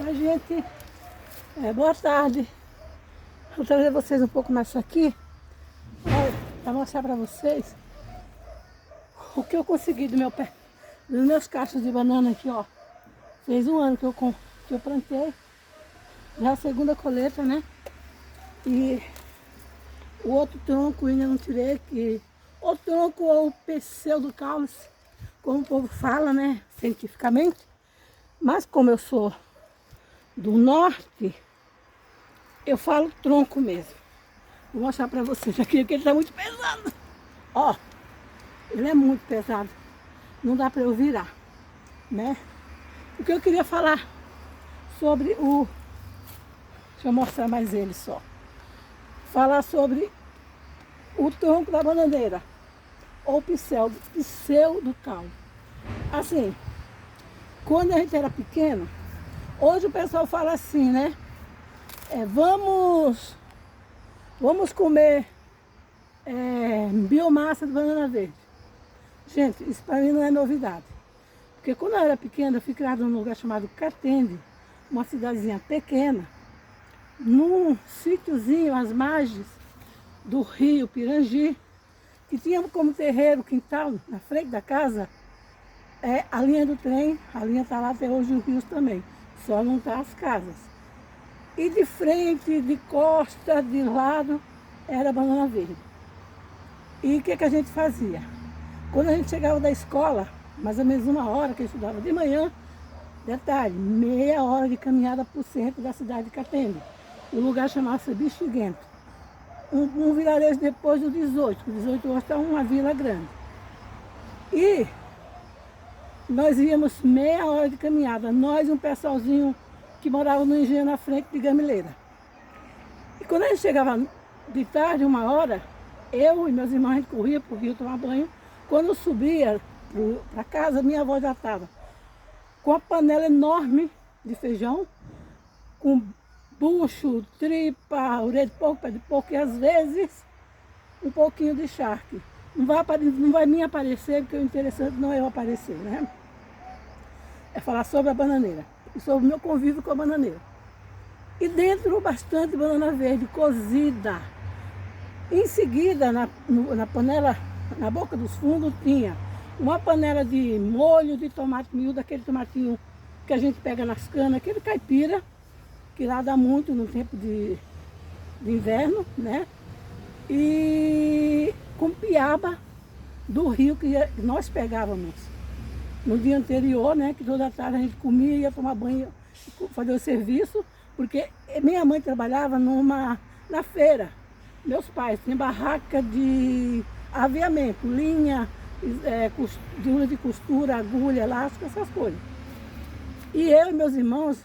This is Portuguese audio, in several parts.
Oi, gente. Boa tarde. Vou trazer vocês um pouco mais isso aqui. Olha, para mostrar para vocês o que eu consegui do meu pé, dos meus cachos de banana aqui, ó. Fez um ano que eu plantei. Já a segunda colheita, né? E o outro tronco ainda não tirei, que o tronco ou o pseudocaulis, como o povo fala, né? Cientificamente. Mas como eu sou do norte, eu falo tronco mesmo. Vou mostrar pra vocês aqui, que ele tá muito pesado. Ó, ele é muito pesado. Não dá pra eu virar, né? O que eu queria falar sobre o... Deixa eu mostrar mais ele só. Falar sobre o tronco da bananeira. Ou pseudocaulis. Assim, quando a gente era pequeno, hoje o pessoal fala assim, né? Vamos comer biomassa de banana verde. Gente, isso para mim não é novidade. Porque quando eu era pequena, eu fui criada num lugar chamado Catende, uma cidadezinha pequena, num sítiozinho às margens do rio Pirangi, que tinha como terreiro, quintal, na frente da casa, a linha do trem. A linha está lá até hoje, os rios também, só não está as casas. E de frente, de costa, de lado, era banana verde. E o que a gente fazia? Quando a gente chegava da escola, mais ou menos uma hora, que eu estudava de manhã, detalhe, meia hora de caminhada para o centro da cidade de Catende. O lugar chamava-se Bexiguento. Um vilarejo depois do 18, o 18 hoje está uma vila grande. E nós íamos meia hora de caminhada, nós e um pessoalzinho que morava no engenho na frente de Gamileira. E quando a gente chegava de tarde, uma hora, eu e meus irmãos, a gente corria para o rio tomar banho. Quando eu subia para casa, minha avó já estava com uma panela enorme de feijão, com bucho, tripa, orelha de porco, pé de porco e às vezes um pouquinho de charque. Não vai me aparecer, porque o interessante não é eu aparecer, né? É falar sobre a bananeira e sobre o meu convívio com a bananeira. E dentro bastante banana verde cozida. Em seguida, na panela, na boca dos fundos, tinha uma panela de molho de tomate miúdo, aquele tomatinho que a gente pega nas canas, aquele caipira, que lá dá muito no tempo de inverno, né? E com piaba do rio que nós pegávamos no dia anterior, né? Que toda tarde a gente comia, ia tomar banho, fazer o serviço, porque minha mãe trabalhava na feira. Meus pais tinham barraca de aviamento, linha, costura de costura, agulha, elástico, essas coisas. E eu e meus irmãos,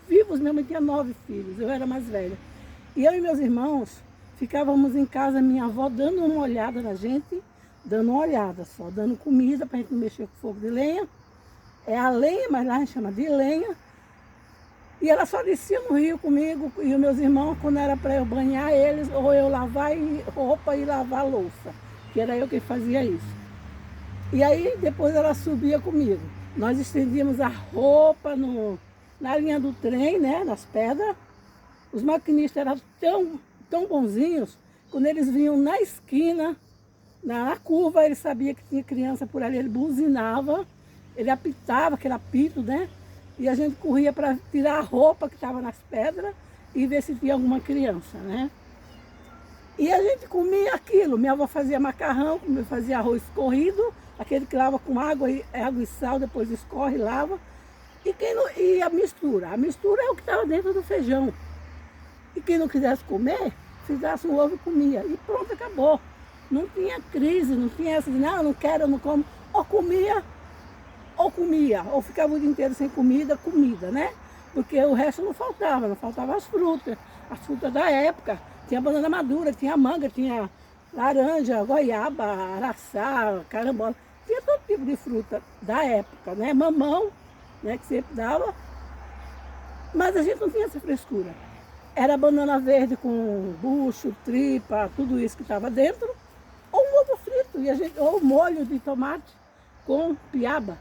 vivos, minha mãe tinha 9 filhos, eu era mais velha. E eu e meus irmãos ficávamos em casa, minha avó dando uma olhada na gente, dando uma olhada só, dando comida para a gente não mexer com fogo de lenha. É a lenha, mas lá a gente chama de lenha. E ela só descia no rio comigo e os meus irmãos, quando era para eu banhar eles, ou eu lavar roupa e lavar louça, que era eu que fazia isso. E aí depois ela subia comigo. Nós estendíamos a roupa na linha do trem, né, nas pedras. Os maquinistas eram tão bonzinhos, quando eles vinham na esquina, na curva, ele sabia que tinha criança por ali, ele buzinava, ele apitava, aquele apito, né? E a gente corria para tirar a roupa que estava nas pedras e ver se tinha alguma criança, né? E a gente comia aquilo. Minha avó fazia macarrão, fazia arroz escorrido, aquele que lava com água e sal, depois escorre e lava. E a mistura? A mistura é o que estava dentro do feijão. E quem não quisesse comer, fizesse um ovo e comia. E pronto, acabou. Não tinha crise, não tinha essa de, não quero, eu não como. Ou ficava o dia inteiro sem comida, né? Porque o resto não faltava as frutas da época. Tinha banana madura, tinha manga, tinha laranja, goiaba, araçá, carambola. Tinha todo tipo de fruta da época, né? Mamão, né? Que sempre dava. Mas a gente não tinha essa frescura. Era banana verde com bucho, tripa, tudo isso que estava dentro. Ou um ovo frito, ou molho de tomate com piaba.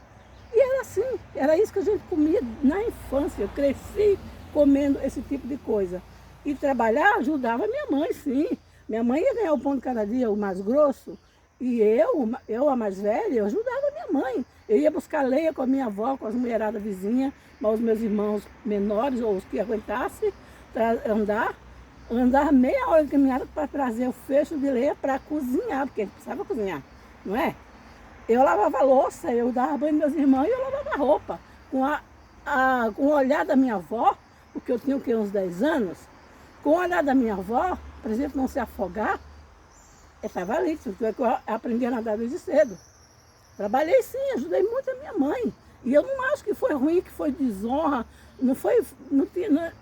E era assim, era isso que a gente comia na infância. Eu cresci comendo esse tipo de coisa. E trabalhar ajudava minha mãe, sim. Minha mãe ia ganhar o pão de cada dia, o mais grosso, e eu a mais velha, eu ajudava minha mãe. Eu ia buscar lenha com a minha avó, com as mulheradas vizinhas, mas os meus irmãos menores, ou os que aguentassem andar meia hora de caminhada para trazer o fecho de lenha para cozinhar, porque a gente precisava cozinhar, não é? Eu lavava a louça, eu dava banho meus irmãos e eu lavava a roupa. Com o olhar da minha avó, porque eu tinha o quê, uns 10 anos, com o olhar da minha avó, por exemplo, não se afogar, eu estava ali, porque eu aprendi a nadar desde cedo. Trabalhei sim, ajudei muito a minha mãe. E eu não acho que foi ruim, que foi desonra.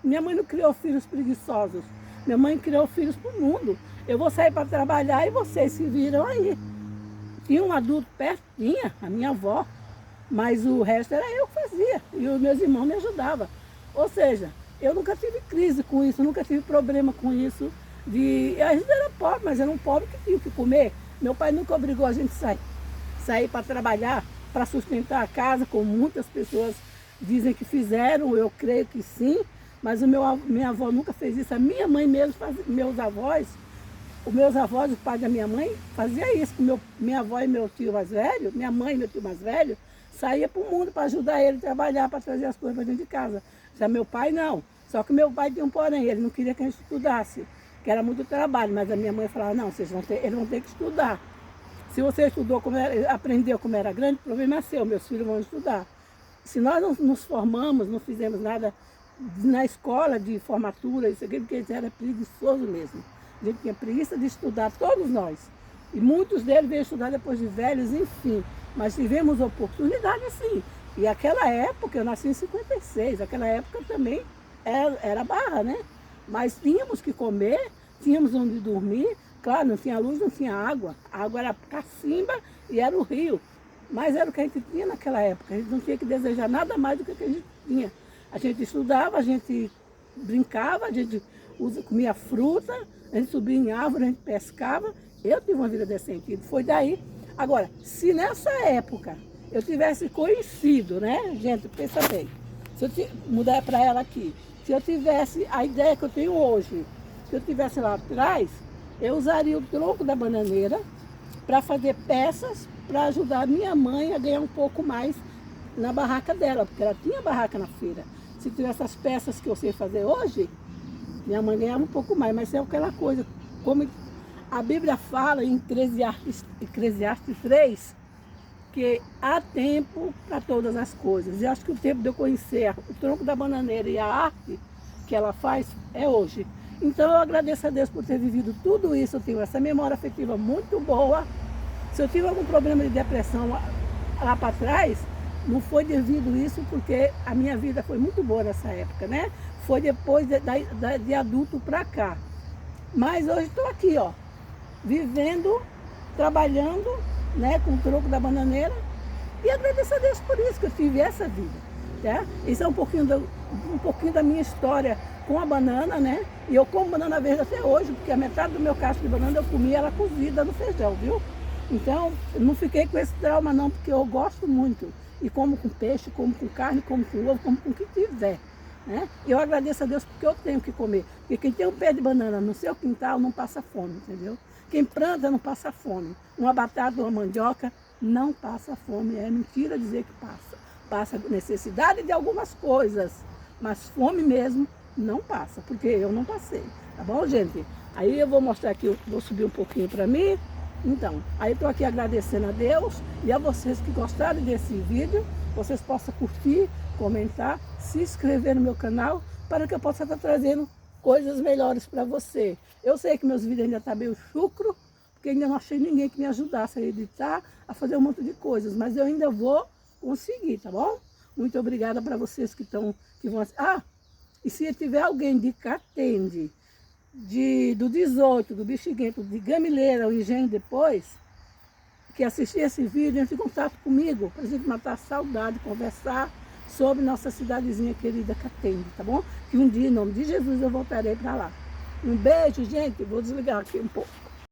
Minha mãe não criou filhos preguiçosos. Minha mãe criou filhos para o mundo. Eu vou sair para trabalhar e vocês se viram aí. Tinha um adulto perto, tinha, a minha avó. Mas o resto era eu que fazia. E os meus irmãos me ajudavam. Ou seja, eu nunca tive crise com isso, nunca tive problema com isso. A gente era pobre, mas era um pobre que tinha que comer. Meu pai nunca obrigou a gente a sair para trabalhar, para sustentar a casa, como muitas pessoas dizem que fizeram. Eu creio que sim, mas minha avó nunca fez isso. A minha mãe mesmo, meus avós, o pai da minha mãe, fazia isso. Minha avó e meu tio mais velho, minha mãe e meu tio mais velho, saía para o mundo para ajudar ele a trabalhar, para trazer as coisas para dentro de casa. Já meu pai não. Só que meu pai tinha um porém, ele não queria que a gente estudasse, que era muito trabalho, mas a minha mãe falava, não, eles vão ter que estudar. Se você estudou, aprendeu como era grande, o problema é seu, meus filhos vão estudar. Se nós não nos formamos, não fizemos nada na escola de formatura, isso aqui, porque era preguiçoso mesmo. A gente tinha preguiça de estudar, todos nós. E muitos deles veio estudar depois de velhos, enfim. Mas tivemos oportunidade sim. E aquela época, eu nasci em 56, aquela época também era barra, né? Mas tínhamos que comer, tínhamos onde dormir. Claro, não tinha luz, não tinha água. A água era cacimba e era o rio. Mas era o que a gente tinha naquela época. A gente não tinha que desejar nada mais do que a gente tinha. A gente estudava, a gente brincava, a gente comia fruta, a gente subia em árvore, a gente pescava. Eu tive uma vida decente. Foi daí. Agora, se nessa época eu tivesse conhecido, né? Gente, pensa bem. Se eu mudar para ela aqui. Se eu tivesse a ideia que eu tenho hoje, se eu tivesse lá atrás, eu usaria o tronco da bananeira para fazer peças para ajudar a minha mãe a ganhar um pouco mais na barraca dela, porque ela tinha barraca na feira. Se tivesse as peças que eu sei fazer hoje, minha mãe ganhava um pouco mais, mas é aquela coisa, como a Bíblia fala em Eclesiastes 3, que há tempo para todas as coisas. E acho que o tempo de eu conhecer o tronco da bananeira e a arte que ela faz é hoje. Então eu agradeço a Deus por ter vivido tudo isso. Eu tenho essa memória afetiva muito boa. Se eu tive algum problema de depressão lá para trás, não foi devido a isso, porque a minha vida foi muito boa nessa época, né? Foi depois de adulto para cá. Mas hoje estou aqui, ó, vivendo, trabalhando, né, com o tronco da bananeira, e agradeço a Deus por isso, que eu tive essa vida, tá? Isso é um pouquinho da minha história com a banana, né? E eu como banana verde até hoje, porque a metade do meu cacho de banana eu comia ela cozida no feijão, viu? Então, eu não fiquei com esse trauma não, porque eu gosto muito. E como com peixe, como com carne, como com ovo, como com o que tiver, né? E eu agradeço a Deus porque eu tenho que comer. Porque quem tem um pé de banana no seu quintal não passa fome, entendeu? Quem planta não passa fome. Uma batata, uma mandioca não passa fome. É mentira dizer que passa. Passa necessidade de algumas coisas, mas fome mesmo não passa, porque eu não passei. Tá bom, gente? Aí eu vou mostrar aqui, vou subir um pouquinho para mim. Então, aí estou aqui agradecendo a Deus e a vocês que gostaram desse vídeo. Vocês possam curtir, comentar, se inscrever no meu canal para que eu possa estar trazendo coisas melhores para você. Eu sei que meus vídeos ainda estão meio chucro, porque ainda não achei ninguém que me ajudasse a editar, a fazer um monte de coisas, mas eu ainda vou conseguir, tá bom? Muito obrigada para vocês que vão... e se tiver alguém de Catende, do 18, do Bexiguento, de Gamileira, o Engenho depois, que assistir esse vídeo, entre em contato comigo, para a gente matar a saudade, conversar sobre nossa cidadezinha querida Catende, tá bom? Que um dia, em nome de Jesus, eu voltarei para lá. Um beijo, gente. Vou desligar aqui um pouco.